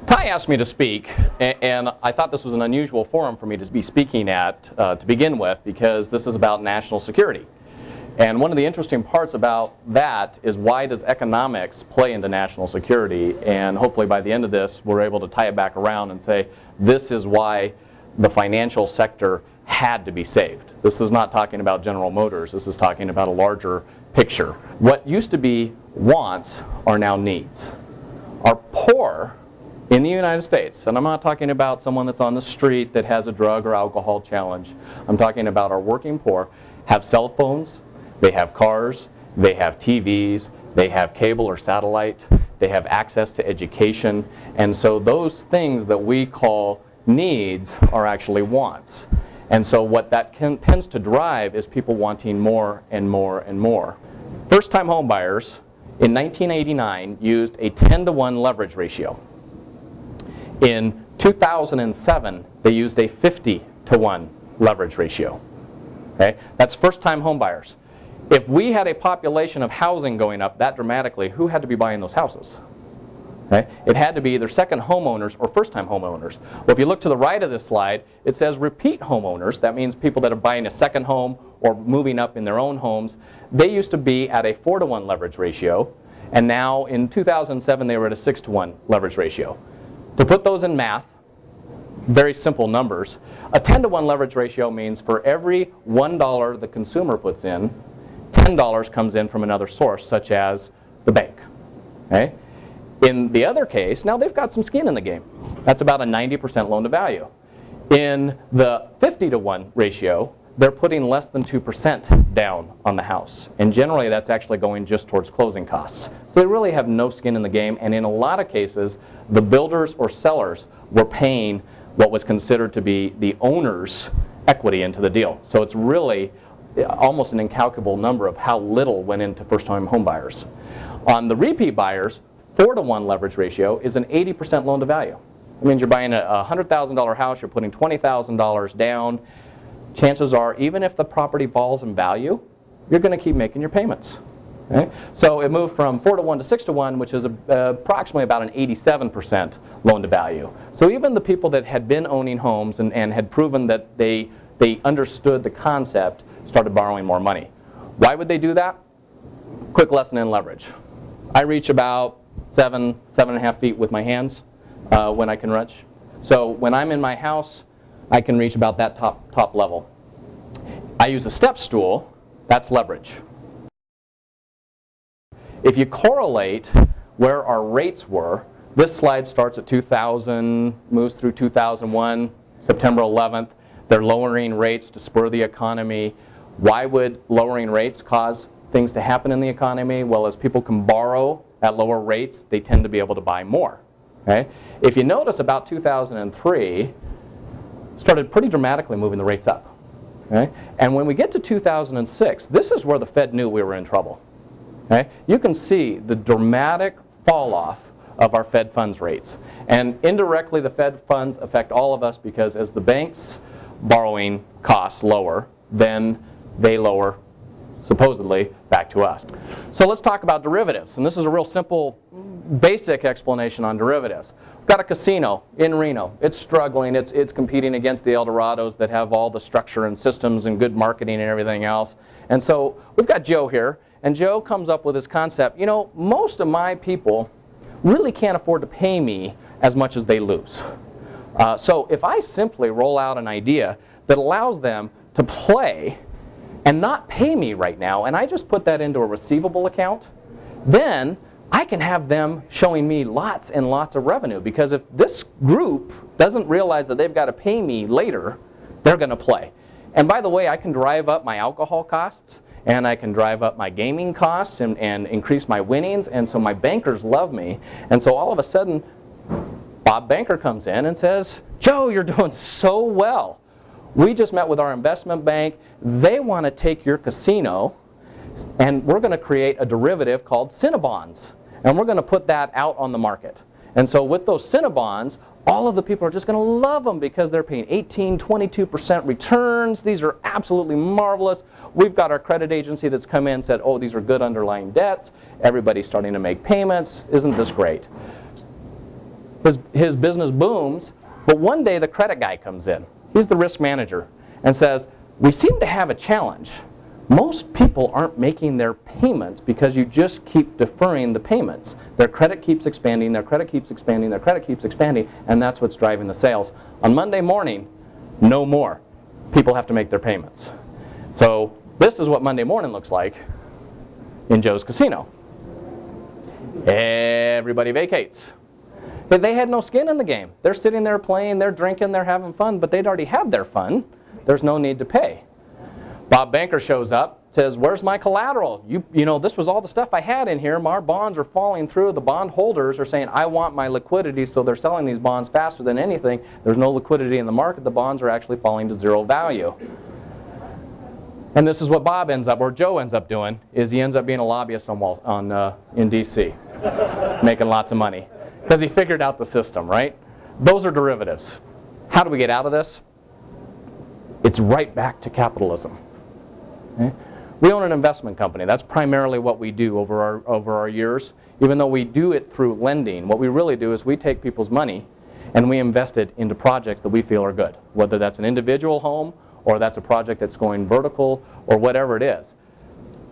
Ty asked me to speak, and I thought this was an unusual forum for me to be speaking at to begin with, because this is about national security. And one of the interesting parts about that is, why does economics play into national security? And hopefully by the end of this, we're able to tie it back around and say, this is why the financial sector had to be saved. This is not talking about General Motors. This is talking about a larger picture. What used to be wants are now needs. Our poor in the United States, and I'm not talking about someone that's on the street that has a drug or alcohol challenge. I'm talking about our working poor, have cell phones, they have cars, they have TVs, they have cable or satellite, they have access to education, and so those things that we call needs are actually wants. And so what that tends to drive is people wanting more and more and more. First-time home buyers in 1989 used a 10-to-1 leverage ratio. In 2007, they used a 50-to-1 leverage ratio. Okay? That's first-time home buyers. If we had a population of housing going up that dramatically, who had to be buying those houses? Okay? It had to be either second homeowners or first-time homeowners. Well, if you look to the right of this slide, it says repeat homeowners. That means people that are buying a second home or moving up in their own homes. They used to be at a 4-to-1 leverage ratio, and now in 2007 they were at a 6-to-1 leverage ratio. To put those in math, very simple numbers, a 10-to-1 leverage ratio means for every $1 the consumer puts in, $10 comes in from another source, such as the bank. Okay? In the other case, now they've got some skin in the game. That's about a 90% loan to value. In the 50-to-1 ratio, they're putting less than 2% down on the house. And generally that's actually going just towards closing costs. So they really have no skin in the game, and in a lot of cases, the builders or sellers were paying what was considered to be the owner's equity into the deal. So it's really almost an incalculable number of how little went into first-time home buyers. On the repeat buyers, 4-to-1 leverage ratio is an 80% loan to value. It means you're buying a $100,000 house, you're putting $20,000 down. Chances are, even if the property falls in value, you're going to keep making your payments. Okay? So it moved from 4-to-1 to 6-to-1, which is approximately about an 87% loan to value. So even the people that had been owning homes and had proven that they understood the concept started borrowing more money. Why would they do that? Quick lesson in leverage. I reach about 7.5 feet with my hands when I can reach. So when I'm in my house, I can reach about that top level. I use a step stool, that's leverage. If you correlate where our rates were, this slide starts at 2000, moves through 2001, September 11th. They're lowering rates to spur the economy. Why would lowering rates cause things to happen in the economy? Well, as people can borrow at lower rates, they tend to be able to buy more. Okay? If you notice, about 2003, started pretty dramatically moving the rates up. Okay? And when we get to 2006, this is where the Fed knew we were in trouble. Okay? You can see the dramatic fall off of our Fed funds rates. And indirectly, the Fed funds affect all of us, because as the banks' borrowing costs lower, then they lower, supposedly, back to us. So let's talk about derivatives. And this is a real simple, basic explanation on derivatives. We've got a casino in Reno. It's struggling. It's competing against the Eldorados that have all the structure and systems and good marketing and everything else. And so we've got Joe here. And Joe comes up with this concept. You know, most of my people really can't afford to pay me as much as they lose. So if I simply roll out an idea that allows them to play and not pay me right now, and I just put that into a receivable account, then I can have them showing me lots and lots of revenue. Because if this group doesn't realize that they've got to pay me later, they're going to play. And by the way, I can drive up my alcohol costs, and I can drive up my gaming costs and increase my winnings, and so my bankers love me. And so all of a sudden, Bob Banker comes in and says, Joe, you're doing so well. We just met with our investment bank. They want to take your casino, and we're going to create a derivative called Cinnabons. And we're going to put that out on the market. And so with those Cinnabons, all of the people are just going to love them, because they're paying 18, 22% returns. These are absolutely marvelous. We've got our credit agency that's come in and said, oh, these are good underlying debts. Everybody's starting to make payments. Isn't this great? his business booms, but one day the credit guy comes in. He's the risk manager and says, we seem to have a challenge. Most people aren't making their payments because you just keep deferring the payments. Their credit keeps expanding, their credit keeps expanding, their credit keeps expanding, and that's what's driving the sales. On Monday morning, no more. People have to make their payments. So this is what Monday morning looks like in Joe's Casino. Everybody vacates. But they had no skin in the game. They're sitting there playing, they're drinking, they're having fun, but they'd already had their fun. There's no need to pay. Bob Banker shows up, says, where's my collateral? You know, this was all the stuff I had in here. Our bonds are falling through. The bond holders are saying, I want my liquidity, so they're selling these bonds faster than anything. There's no liquidity in the market. The bonds are actually falling to zero value. And this is what Bob ends up, or Joe ends up doing, is he ends up being a lobbyist in D.C., making lots of money. Because he figured out the system, right? Those are derivatives. How do we get out of this? It's right back to capitalism. Okay? We own an investment company. That's primarily what we do over our years. Even though we do it through lending, what we really do is we take people's money and we invest it into projects that we feel are good. Whether that's an individual home or that's a project that's going vertical or whatever it is.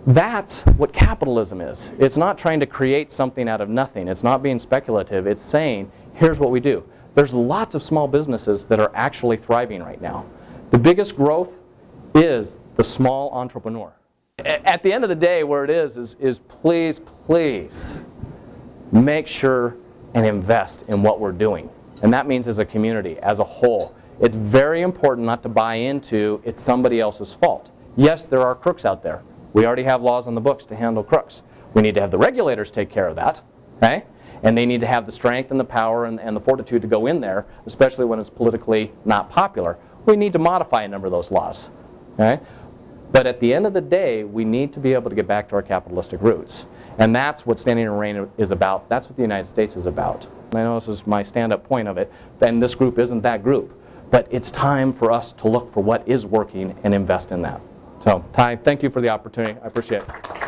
That's what capitalism is. It's not trying to create something out of nothing. It's not being speculative. It's saying, here's what we do. There's lots of small businesses that are actually thriving right now. The biggest growth is the small entrepreneur. At the end of the day, where it is please, please make sure and invest in what we're doing. And that means as a community, as a whole. It's very important not to buy into it's somebody else's fault. Yes, there are crooks out there. We already have laws on the books to handle crooks. We need to have the regulators take care of that, okay? And they need to have the strength and the power and the fortitude to go in there, especially when it's politically not popular. We need to modify a number of those laws, okay? But at the end of the day, we need to be able to get back to our capitalistic roots. And that's what Standing in Rain is about. That's what the United States is about. And I know this is my stand-up point of it, and this group isn't that group. But it's time for us to look for what is working and invest in that. So, Ty, thank you for the opportunity. I appreciate it.